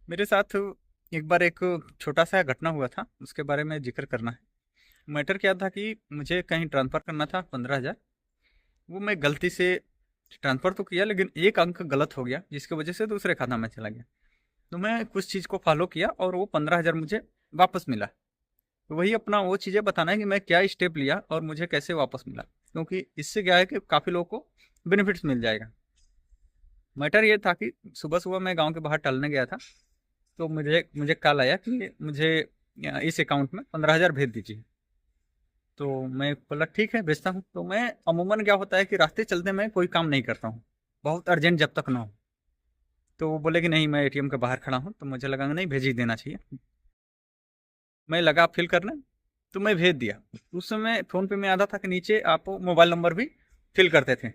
मेरे साथ एक बार एक छोटा-सा घटना हुआ था, उसके बारे में ज़िक्र करना है। मैटर क्या था कि मुझे कहीं ट्रांसफ़र करना था 15,000। वो मैं गलती से ट्रांसफ़र तो किया, लेकिन एक अंक गलत हो गया, जिसकी वजह से दूसरे खाता में चला गया। तो मैं कुछ चीज़ को फ़ॉलो किया और वो 15,000 मुझे वापस मिला। तो वही अपना वो चीज़ें बताना है कि मैं क्या स्टेप लिया और मुझे कैसे वापस मिला। क्योंकि इससे क्या है कि काफ़ी लोगों को बेनिफिट्स मिल जाएगा। मैटर ये था कि सुबह-सुबह मैं गाँव के बाहर टहलने गया था, तो मुझे मुझे कॉल आया कि मुझे इस अकाउंट में 15,000 भेज दीजिए। तो मैं बोला ठीक है, भेजता हूँ। तो मैं अमूमन क्या होता है कि रास्ते चलते मैं कोई काम नहीं करता हूँ, बहुत अर्जेंट जब तक ना हो। तो वो बोले कि नहीं, मैं एटीएम के बाहर खड़ा हूँ, तो मुझे लगा नहीं, भेज ही देना चाहिए। मैं लगा फिल करने, तो मैं भेज दिया। उस समय फ़ोन पे में आता था कि नीचे आप मोबाइल नंबर भी फिल करते थे।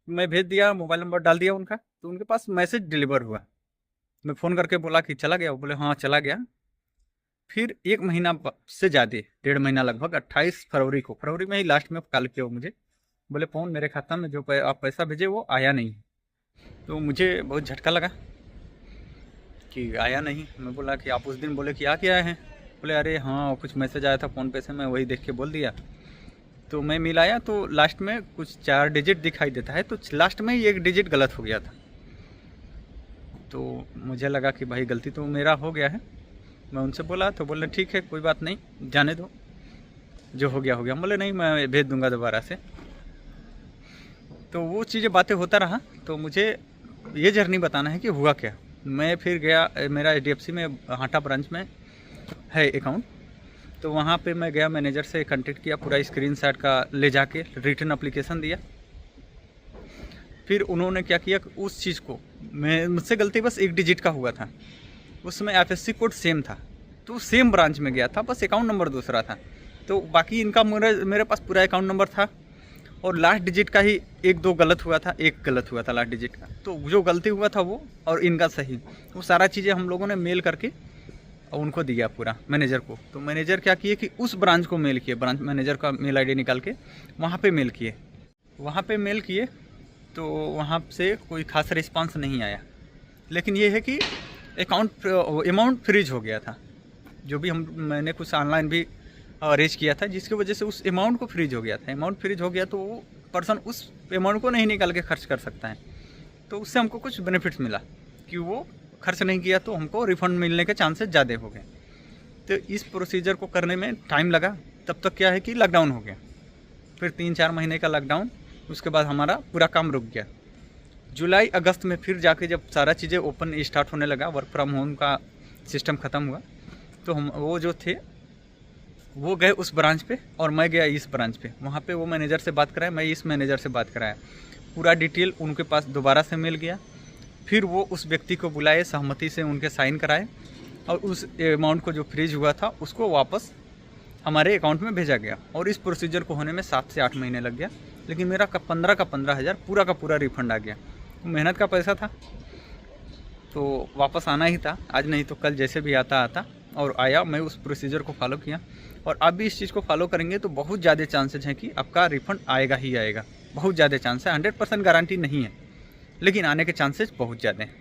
मैं भेज दिया, मोबाइल नंबर डाल दिया उनका, तो उनके पास मैसेज डिलीवर हुआ। मैं फ़ोन करके बोला कि चला गया? वो बोले हाँ, चला गया। फिर 1 महीना से ज़्यादा, 1.5 महीना लगभग 28 फरवरी को, फरवरी में ही लास्ट में कॉल किया वो मुझे। बोले फ़ोन, मेरे खाता में जो आप पैसा भेजे वो आया नहीं। तो मुझे बहुत झटका लगा कि आया नहीं। मैं बोला कि आप उस दिन बोले कि आ के आए हैं। बोले अरे हाँ, कुछ मैसेज आया था फ़ोन पे से, मैं वही देख के बोल दिया। तो मैं मिलाया तो लास्ट में कुछ 4 डिजिट दिखाई देता है, तो लास्ट में ही 1 डिजिट गलत हो गया था। तो मुझे लगा कि भाई गलती तो मेरा हो गया है। मैं उनसे बोला तो बोले ठीक है, कोई बात नहीं, जाने दो, जो हो गया हो गया। हम बोले नहीं, मैं भेज दूंगा दोबारा से। तो वो चीज़ें बातें होता रहा। तो मुझे ये जर्नी बताना है कि हुआ क्या। मैं फिर गया, मेरा एचडीएफसी में हाटा ब्रांच में है अकाउंट। तो वहाँ पे मैं गया, मैनेजर से कांटेक्ट किया, पूरा स्क्रीनशॉट का ले जाके रिटर्न एप्लीकेशन दिया। फिर उन्होंने क्या किया, उस चीज़ को, मैं मुझसे गलती बस 1 डिजिट का हुआ था, उसमें एफएससी कोड सेम था, तो सेम ब्रांच में गया था, बस अकाउंट नंबर दूसरा था। तो बाकी इनका मेरे मेरे पास पूरा अकाउंट नंबर था, और लास्ट डिजिट का ही एक दो गलत हुआ था, एक गलत हुआ था लास्ट डिजिट का। तो जो गलती हुआ था वो, और इनका सही, वो सारा चीज़ें हम लोगों ने मेल करके और उनको दिया पूरा मैनेजर को। तो मैनेजर क्या किए कि उस ब्रांच को मेल किए, ब्रांच मैनेजर का मेल आईडी निकाल के वहाँ पे मेल किए। वहाँ पे मेल किए तो वहाँ से कोई खास रिस्पांस नहीं आया। लेकिन ये है कि अमाउंट फ्रीज हो गया था। जो भी हम मैंने कुछ ऑनलाइन भी अरेंज किया था, जिसकी वजह से उस अमाउंट को फ्रीज हो गया था। अमाउंट फ्रीज हो गया तो वो पर्सन उस अमाउंट को नहीं निकाल के खर्च कर सकता है। तो उससे हमको कुछ बेनिफिट्स मिला कि वो खर्च नहीं किया, तो हमको रिफंड मिलने के चांसेस ज़्यादा हो गए। तो इस प्रोसीजर को करने में टाइम लगा। तब तक क्या है कि लॉकडाउन हो गया, फिर 3-4 महीने का लॉकडाउन। उसके बाद हमारा पूरा काम रुक गया। जुलाई अगस्त में फिर जाके जब सारा चीज़ें ओपन स्टार्ट होने लगा, वर्क फ्रॉम होम का सिस्टम ख़त्म हुआ, तो हम वो जो थे वो गए उस ब्रांच पे और मैं गया इस ब्रांच पे। वहाँ पे वो मैनेजर से बात कराया, मैं इस मैनेजर से बात कराया, पूरा डिटेल उनके पास दोबारा से मिल गया। फिर वो उस व्यक्ति को बुलाए, सहमति से उनके साइन कराए, और उस अमाउंट को जो फ्रीज हुआ था उसको वापस हमारे अकाउंट में भेजा गया। और इस प्रोसीजर को होने में 7 से 8 महीने लग गया। लेकिन मेरा 15 पूरा का पूरा रिफंड आ गया। मेहनत का पैसा था, तो वापस आना ही था, आज नहीं तो कल जैसे भी आता आता। और आया, मैं उस प्रोसीजर को फॉलो किया, और आप भी इस चीज़ को फॉलो करेंगे तो बहुत ज़्यादा चांसेस हैं कि आपका रिफंड आएगा ही आएगा। बहुत ज़्यादा चांस है, 100% गारंटी नहीं है, लेकिन आने के चांसेस बहुत ज़्यादा हैं।